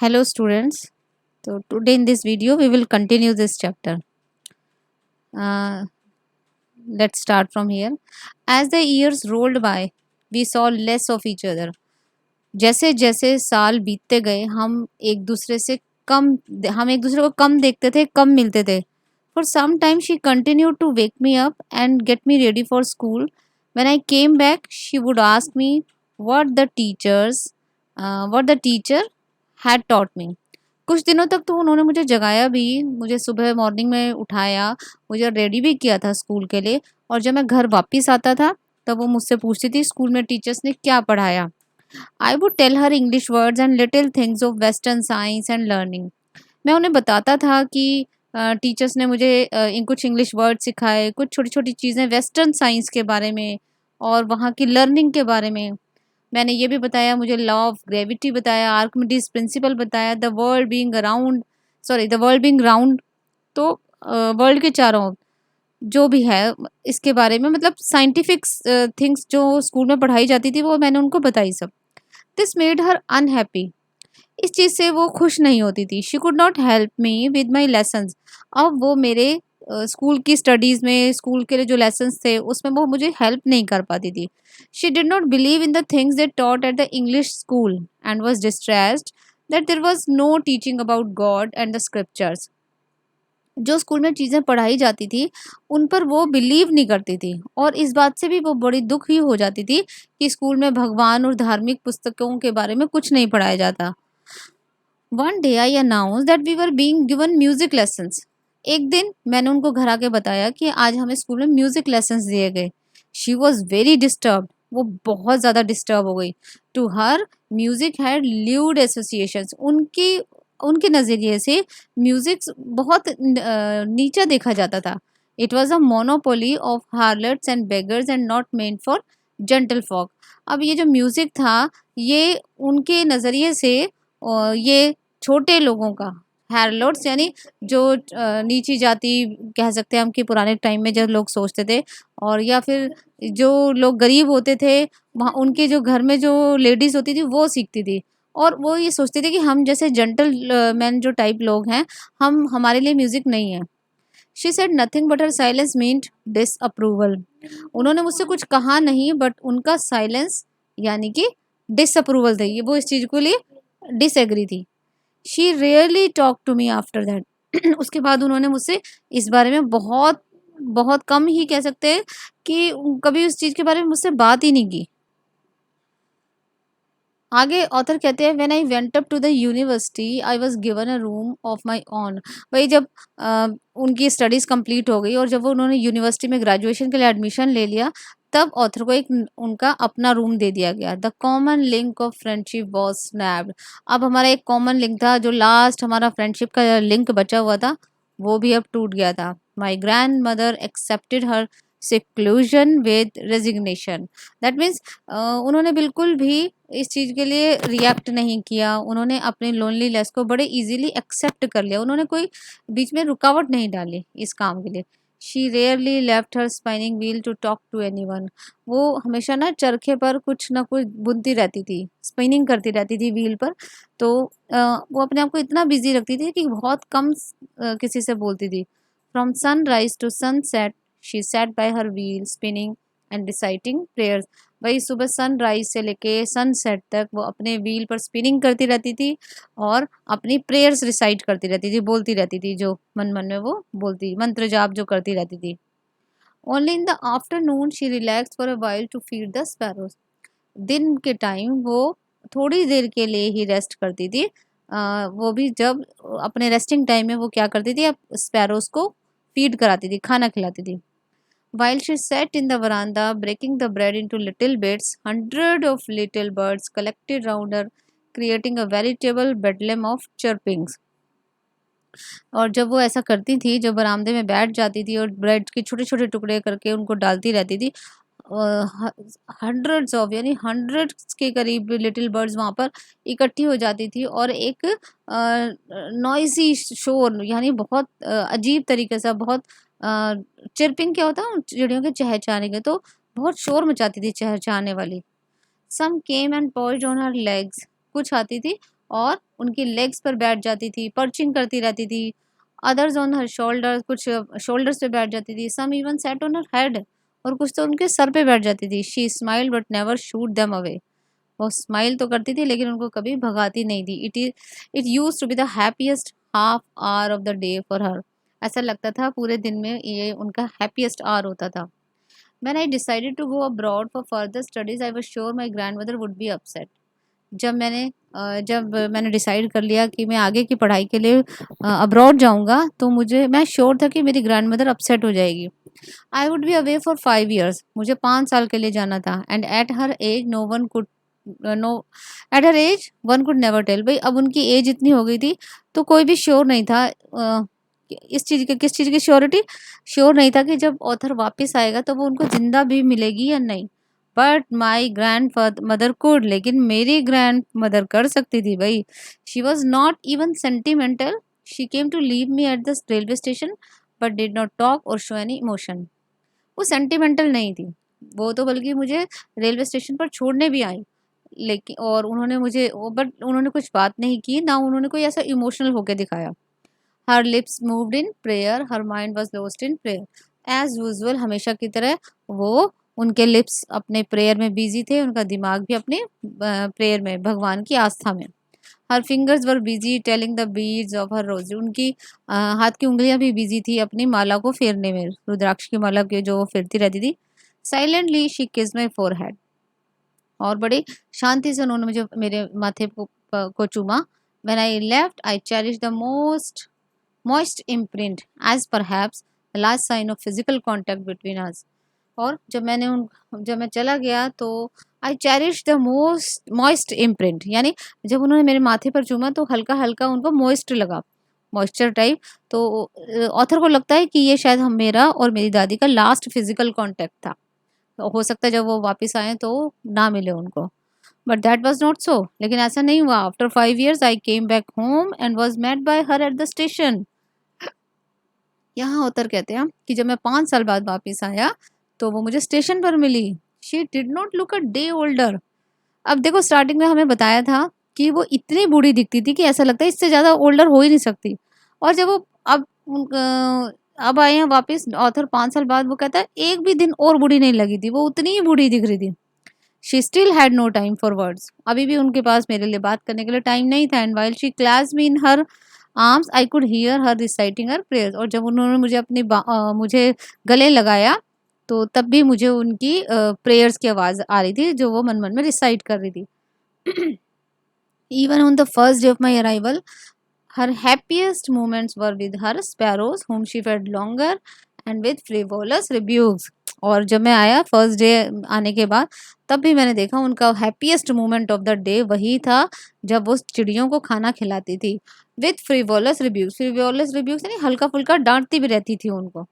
Hello students. So today in this video we will continue this chapter. Uh, let's start from here. As the years rolled by, we saw less of each other. जैसे जैसे साल बीतते गए हम एक दूसरे को कम देखते थे, कम मिलते थे. For some time she continued to wake me up and get me ready for school. When I came back, she would ask me what what the teacher had taught me. कुछ दिनों तक तो उन्होंने मुझे जगाया भी, मुझे सुबह मॉर्निंग में उठाया, मुझे रेडी भी किया था स्कूल के लिए. और जब मैं घर वापस आता था तब वो मुझसे पूछती थी स्कूल में टीचर्स ने क्या पढ़ाया. I would tell her English words and little things of western science and learning. मैं उन्हें बताता था कि टीचर्स ने मुझे इन कुछ इंग्लिश वर्ड सिखाए, कुछ छोटी छोटी चीज़ें वेस्टर्न साइंस के बारे में और वहाँ की लर्निंग के बारे में. मैंने ये भी बताया, मुझे लॉ ऑफ ग्रेविटी बताया, आर्किमिडीज प्रिंसिपल बताया, द वर्ल्ड बीइंग राउंड. तो वर्ल्ड के चारों जो भी है इसके बारे में, मतलब साइंटिफिक थिंग्स जो स्कूल में पढ़ाई जाती थी वो मैंने उनको बताई सब. This made her unhappy. इस चीज़ से वो खुश नहीं होती थी. She could not help me with my lessons. अब वो मेरे स्कूल की स्टडीज़ में, स्कूल के लिए जो लेसन्स थे उसमें वो मुझे हेल्प नहीं कर पाती थी. She did not believe in the things they taught at the English school and was distressed that there was no teaching about God and the scriptures. जो स्कूल में चीज़ें पढ़ाई जाती थी उन पर वो बिलीव नहीं करती थी, और इस बात से भी वो बड़ी दुख ही हो जाती थी कि स्कूल में भगवान और धार्मिक पुस्तकों के बारे में कुछ नहीं पढ़ाया जाता. One day I announce that we were being given music lessons. एक दिन मैंने उनको घर आके बताया कि आज हमें स्कूल में म्यूजिक लेसन्स दिए गए. She was very disturb. वो बहुत ज़्यादा डिस्टर्ब हो गई. To her music had lewd associations. उनकी उनके नज़रिए से म्यूजिक बहुत नीचा देखा जाता था. It was a monopoly of harlots and beggars and not meant for gentle folk. अब ये जो म्यूजिक था ये उनके नज़रिए से ये छोटे लोगों का, हैरलोट्स यानी जो नीची जाति कह सकते हैं हम, कि पुराने टाइम में जब लोग सोचते थे, और या फिर जो लोग गरीब होते थे वहाँ उनके जो घर में जो लेडीज़ होती थी वो सीखती थी, और वो ये सोचते थे कि हम जैसे जेंटल मैन जो टाइप लोग हैं, हम हमारे लिए म्यूज़िक नहीं है. She said nothing but her silence meant disapproval. उन्होंने मुझसे कुछ कहा नहीं बट उनका साइलेंस यानी कि डिसअप्रूवल थे, ये वो इस चीज़ को लिए डिसएग्री थी. She rarely talk to me after that. उसके बाद उन्होंने मुझसे इस बारे में बहुत बहुत कम ही कह सकते हैं कि कभी उस चीज़ के बारे में मुझसे बात ही नहीं की. आगे ऑथर कहते हैं, when I went up to the university I was given a room of my own. भाई जब उनकी स्टडीज़ कंप्लीट हो गई और जब वो उन्होंने यूनिवर्सिटी में ग्रेजुएशन के लिए एडमिशन ले लिया, तब ऑथर को एक उनका अपना रूम दे दिया गया. The common link of friendship was snapped. अब हमारा एक कॉमन लिंक था, जो लास्ट हमारा फ्रेंडशिप का लिंक बचा हुआ था वो भी अब टूट गया था. My grandmother accepted her seclusion with resignation. That means उन्होंने बिल्कुल भी इस चीज़ के लिए रिएक्ट नहीं किया. उन्होंने अपने लोनलीनेस को बड़े इजीली एक्सेप्ट कर लिया. उन्होंने कोई बीच में रुकावट नहीं डाली इस काम के लिए. She rarely left her spinning wheel to talk to anyone. वो हमेशा ना चरखे पर कुछ ना कुछ बुनती रहती थी, स्पिनिंग करती रहती थी व्हील पर. तो वो अपने आप को इतना बिजी रखती थी कि बहुत कम किसी से बोलती थी. From sunrise to sunset she sat by her wheel spinning and reciting prayers. वही सुबह सनराइज से लेके सनसेट तक वो अपने व्हील पर स्पिनिंग करती रहती थी और अपनी प्रेयर्स रिसाइट करती रहती थी, बोलती रहती थी, जो मन मन में वो बोलती, मंत्र जाप जो करती रहती थी. Only in the afternoon she relax for a while to feed the sparrows. दिन के टाइम वो थोड़ी देर के लिए ही रेस्ट करती थी. वो भी जब अपने रेस्टिंग टाइम में वो क्या करती थी, अब स्पैरोज को फीड कराती थी, खाना खिलाती थी. While she sat in the veranda, breaking the bread into little bits, hundreds of little birds collected round her, creating a veritable bedlam of chirpings. और जब वो ऐसा करती थी, जब बरामदे में बैठ जाती थी और ब्रेड के छोटे छोटे टुकड़े करके उनको डालती रहती थी, हंड्रेड्स ऑफ यानी हंड्रेड्स के करीब लिटिल बर्ड्स वहाँ पर इकट्ठी हो जाती थी और एक नॉइसी शोर यानी बहुत अजीब तरीके से, बहुत चिरपिंग क्या होता है चिड़ियों के चहचहाने के, तो बहुत शोर मचाती थी चहचहाने वाली. Some came and poised on her legs. कुछ आती थी और उनकी लेग्स पर बैठ जाती थी, पर्चिंग करती रहती थी। अदर्स ऑन हर शोल्डर, कुछ शोल्डर्स पे बैठ जाती थी। Some even sat on her head, और कुछ तो उनके सर पे बैठ जाती थी। She smile but never shooed them away. वो स्माइल तो करती थी लेकिन उनको कभी भगाती नहीं थी। It use to be the happiest half hour of the day for her. ऐसा लगता था पूरे दिन में ये उनका हैप्पीएस्ट आवर होता था। When I decided to go abroad for further studies, I was sure my grandmother would be upset. जब मैंने डिसाइड कर लिया कि मैं आगे की पढ़ाई के लिए अब्रॉड जाऊंगा, तो मैं श्योर था कि मेरी ग्रैंडमदर अपसेट हो जाएगी। I would be away for 5 years, मुझे 5 साल के लिए जाना था। And no at her age one could never tell. भाई अब उनकी एज इतनी हो गई थी तो कोई भी श्योर नहीं था। किस चीज़ की श्योरिटी, श्योर नहीं था कि जब ऑथर वापस आएगा तो वो उनको जिंदा भी मिलेगी या नहीं। But my grandmother could, लेकिन मेरी ग्रैंड मदर कर सकती थी भाई। She was not even sentimental. She came to leave me at the railway station but did not talk or show any emotion. वो सेंटिमेंटल नहीं थी, वो तो बल्कि मुझे रेलवे स्टेशन पर छोड़ने भी आई। लेकिन और उन्होंने कुछ बात नहीं की, ना उन्होंने कोई ऐसा इमोशनल होके दिखाया। Her lips moved in prayer, her mind was lost in prayer. As usual, हमेशा की तरह वो उनके लिप्स अपने प्रेयर में बिजी थे, उनका दिमाग भी अपने प्रेयर में, भगवान की आस्था में। Her fingers were busy telling the beads of her rosary. उनकी हाथ की उंगलियां भी बिजी थी अपनी माला को फेरने में, रुद्राक्ष की माला के जो वो फेरती रहती थी। साइलेंटली शी किस माई फोरहेड, और बड़ी शांति से उन्होंने मुझे मेरे माथे को चूमा। When I left I cherish the most moist imprint as perhaps the last sign of physical contact between us। और जब मैं चला गया तो I cherish the most moist imprint, यानी जब उन्होंने मेरे माथे पर चूमा तो हल्का हल्का उनको मॉइस्ट लगा, मॉइस्चर टाइप। तो ऑथर को लगता है कि ये शायद हम मेरा और मेरी दादी का लास्ट फिजिकल कांटेक्ट था। तो हो सकता है जब वो वापस आए तो ना मिले उनको। But that was not so, लेकिन ऐसा नहीं हुआ। After 5 years I came back home and was met by her at the station. यहाँ उतर कहते हैं कि जब मैं 5 साल बाद वापस आया तो वो मुझे स्टेशन पर मिली। She did not look a day older. अब देखो, स्टार्टिंग में हमें बताया था कि वो इतनी बूढ़ी दिखती थी कि ऐसा लगता है इससे ज्यादा ओल्डर हो ही नहीं सकती। और जब वो अब आए हैं वापस ऑथर 5 साल बाद, वो कहता है एक भी दिन और बूढ़ी नहीं लगी थी, वो उतनी ही बूढ़ी दिख रही थी। She still had no time for words. अभी भी उनके पास मेरे लिए बात करने के लिए टाइम नहीं था। And while she class me in her arms I could hear her reciting her prayers. और जब उन्होंने मुझे गले लगाया तो तब भी मुझे उनकी प्रेयर्स की आवाज़ आ रही थी जो वो मन मन में रिसाइट कर रही थी। Even on the first day of my arrival her happiest moments were with her sparrows whom she fed longer and with frivolous rebukes। और जब मैं आया फर्स्ट डे आने के बाद, तब भी मैंने देखा उनका happiest moment of the day वही था जब वो चिड़ियों को खाना खिलाती थी। With frivolous reviews, frivolous reviews यानी हल्का फुल्का डांटती भी रहती थी उनको।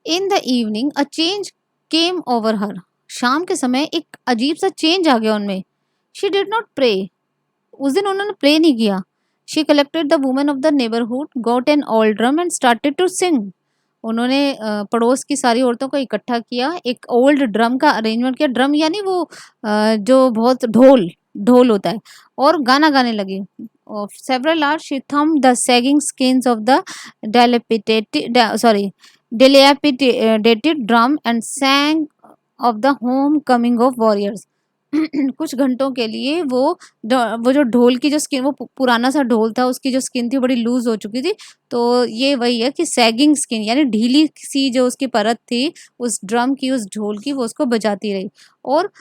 इन the evening a change came over हर। शाम के समय एक अजीब सा चेंज आ गया उनमें। She did not pray. उस दिन उन्होंने प्रे नहीं किया। She collected the women of the neighbourhood, got an old drum and started to sing. उन्होंने पड़ोस की सारी औरतों को इकट्ठा किया, एक ओल्ड ड्रम का अरेंजमेंट किया। ड्रम यानी वो जो बहुत ढोल ढोल होता है, और गाना गाने लगी। Several hours she thumbed the sagging skins of the dilapidated drum and sang of the home coming of warriors। कुछ घंटों के लिए वो जो ढोल की जो स्किन, वो पुराना सा ढोल था, उसकी जो स्किन थी बड़ी लूज हो चुकी थी। तो ये वही है कि सैगिंग स्किन यानी ढीली सी जो उसकी परत थी उस ड्रम की, उस ढोल की, वो उसको बजाती रही। और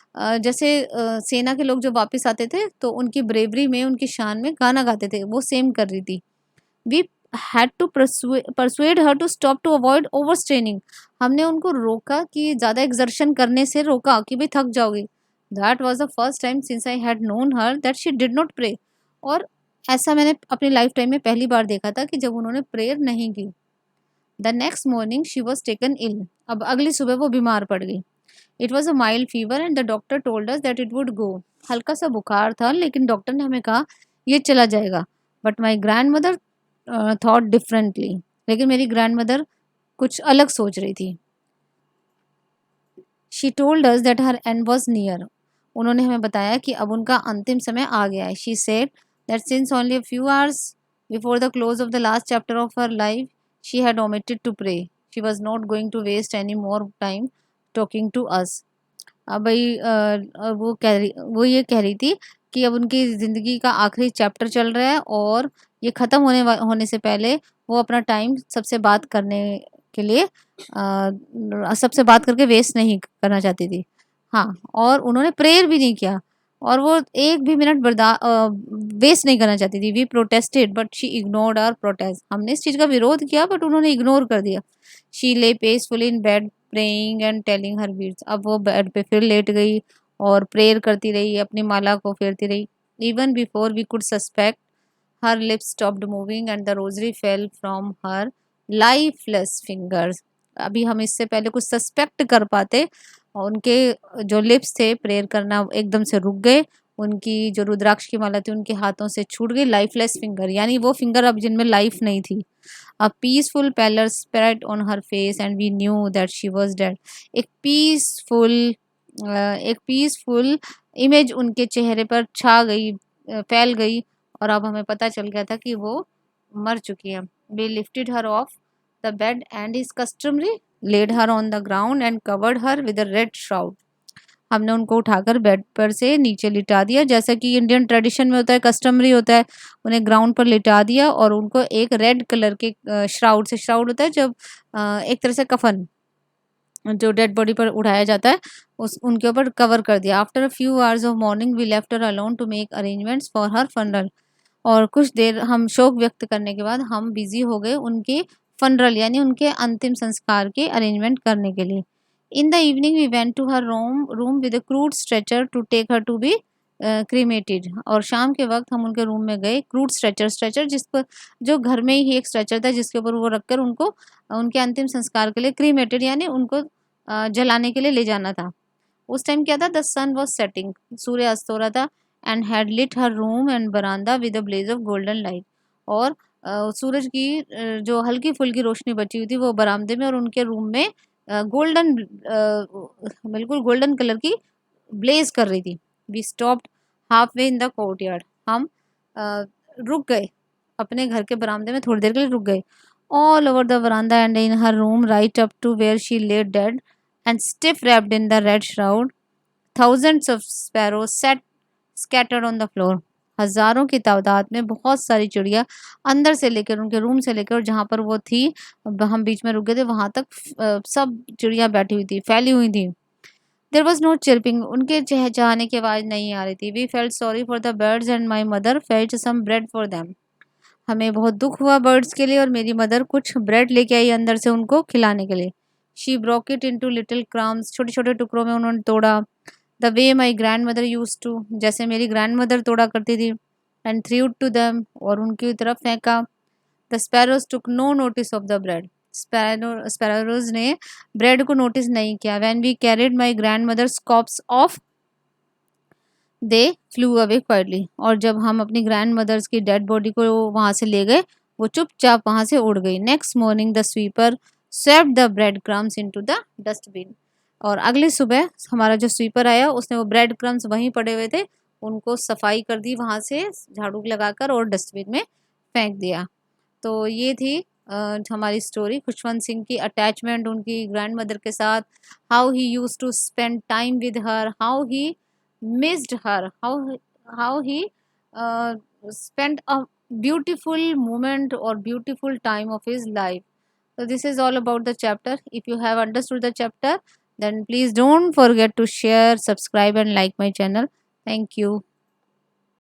जैसे सेना के लोग जो वापस आते थे तो उनकी ब्रेवरी में, उनकी शान में गाना गाते थे, वो सेम कर रही थी। We had to persuade her to stop to avoid over straining. हमने उनको रोका कि ज़्यादा एक्सर्शन करने से रोका कि भाई थक जाओगे। That was the first time since I had known her that she did not pray. और ऐसा मैंने अपनी लाइफ टाइम में पहली बार देखा था कि जब उन्होंने प्रेयर नहीं की। The next morning she was taken ill. अब अगली सुबह वो बीमार पड़ गई। It was a mild fever and the doctor told us that it would go. हल्का सा बुखार था लेकिन डॉक्टर ने हमें कहा ये चला जाएगा। But my grand mother thought differently. लेकिन मेरी ग्रैंड मदर कुछ अलग सोच रही थी। She told us that her and was near. उन्होंने हमें बताया कि अब उनका अंतिम समय आ गया है। She said that since only a few hours before the close of the last chapter of her life she had omitted to pray. She was not going to waste any more time talking to us. अब भाई वो ये कह रही थी कि अब उनकी ज़िंदगी का आखिरी चैप्टर चल रहा है और ये ख़त्म होने से पहले वो अपना टाइम सबसे बात करने के लिए सबसे बात करके वेस्ट नहीं करना चाहती थी। हाँ, और उन्होंने प्रेयर भी नहीं किया और वो एक भी मिनट वेस्ट नहीं करना चाहती थी। We protested but she ignored our protest. हमने इस चीज़ का विरोध किया बट उन्होंने इग्नोर कर दिया। She lay peacefully in bed praying and telling her beads. अब वो बेड पे फिर लेट गई और प्रेयर करती रही, अपनी माला को फेरती रही। Even before we could suspect her lips stopped moving and the rosary fell from her lifeless fingers. अभी हम इससे पहले कुछ सस्पेक्ट कर पाते और उनके जो लिप्स थे प्रेयर करना एकदम से रुक गए। उनकी जो रुद्राक्ष की माला थी उनके हाथों से छूट गई। लाइफलेस फिंगर यानी वो फिंगर अब जिनमें लाइफ नहीं थी। A peaceful pallor spread on her face and we knew that she was dead. एक पीसफुल इमेज उनके चेहरे पर छा गई, फैल गई और अब हमें पता चल गया था कि वो मर चुकी है। We lifted her off the bed and is customary laid her on the ground and covered her with a red shroud. हमने उनको उठाकर बेड पर से नीचे लिटा दिया जैसा कि इंडियन ट्रेडिशन में होता है, कस्टमरी होता है। उन्हें ग्राउंड पर लिटा दिया और उनको एक रेड कलर के श्राउड से, श्राउड होता है जब एक तरह से कफन जो डेड बॉडी पर उड़ाया जाता है, उस उनके ऊपर कवर कर दिया। After a few hours of morning we left her alone to make arrangements for her funeral. और कुछ देर हम शोक व्यक्त करने के बाद हम बिजी हो गए उनके फनरल यानी उनके अंतिम संस्कार के अरेंजमेंट करने के लिए। In the evening we went to her room with a crude stretcher to take her to be cremated. और शाम के वक्त हम उनके रूम में गए। क्रूड स्ट्रेचर, स्ट्रेचर जिस पर जो घर में ही एक स्ट्रेचर था जिसके ऊपर वो रखकर उनको उनके अंतिम संस्कार के लिए क्रीमेटेड यानी उनको जलाने के लिए ले जाना था। उस टाइम क्या था, द सन वॉज सेटिंग, सूर्य अस्त हो रहा था। And had lit her room and बरामदा with a blaze of golden light. और सूरज की जो हल्की फुल्की रोशनी बची हुई थी वो बरामदे में और उनके रूम में गोल्डन, बिल्कुल गोल्डन कलर की ब्लेज कर रही थी। We stopped half way in the courtyard. हम रुक गए अपने घर के बरामदे में, थोड़ी देर के लिए रुक गए। All over the verandah and in her room right up to where she lay dead and stiff wrapped in the red shroud, thousands of sparrows sat scattered on the floor. हजारों की तादाद में बहुत सारी चिड़िया अंदर से लेकर उनके रूम से लेकर जहाँ पर वो थी, हम बीच में रुक गए थे, वहां तक सब चिड़िया बैठी हुई थी, फैली हुई थी। देर वॉज नो चिरपिंग, उनके चहचहाने की आवाज नहीं आ रही थी। We felt sorry for the birds and my mother felt some bread for them. हमें बहुत दुख हुआ बर्ड्स के लिए और मेरी मदर कुछ ब्रेड लेके आई अंदर से उनको खिलाने के लिए। She broke it into little crumbs, छोटे छोटे टुकड़ों में उन्होंने तोड़ा। The way my grandmother used to, जैसे मेरी ग्रैंड मदर तोड़ा करती थी। एंड थ्रू टू देम, और उनकी तरफ फेंका। The sparrows took no notice of the bread, sparrows ने ब्रेड को नोटिस नहीं किया। When we carried my grandmother corpse off they flew away quietly, और जब हम अपनी ग्रैंड मदर्स की डेड बॉडी को वहां से ले गए वो चुपचाप वहां से उड़ गई। Next morning the sweeper swept the bread crumbs into the dustbin, और अगली सुबह हमारा जो स्वीपर आया उसने वो ब्रेड क्रम्स वहीं पड़े हुए थे उनको सफाई कर दी वहां से झाड़ू लगाकर और डस्टबिन में फेंक दिया। तो ये थी हमारी स्टोरी, खुशवंत सिंह की अटैचमेंट उनकी ग्रैंड मदर के साथ, how he used to spend time with her, how he missed her, how he spent a beautiful moment or beautiful time of his life. So this is all about the chapter. If you have understood the chapter, then please don't forget to share, subscribe and like my channel. Thank you.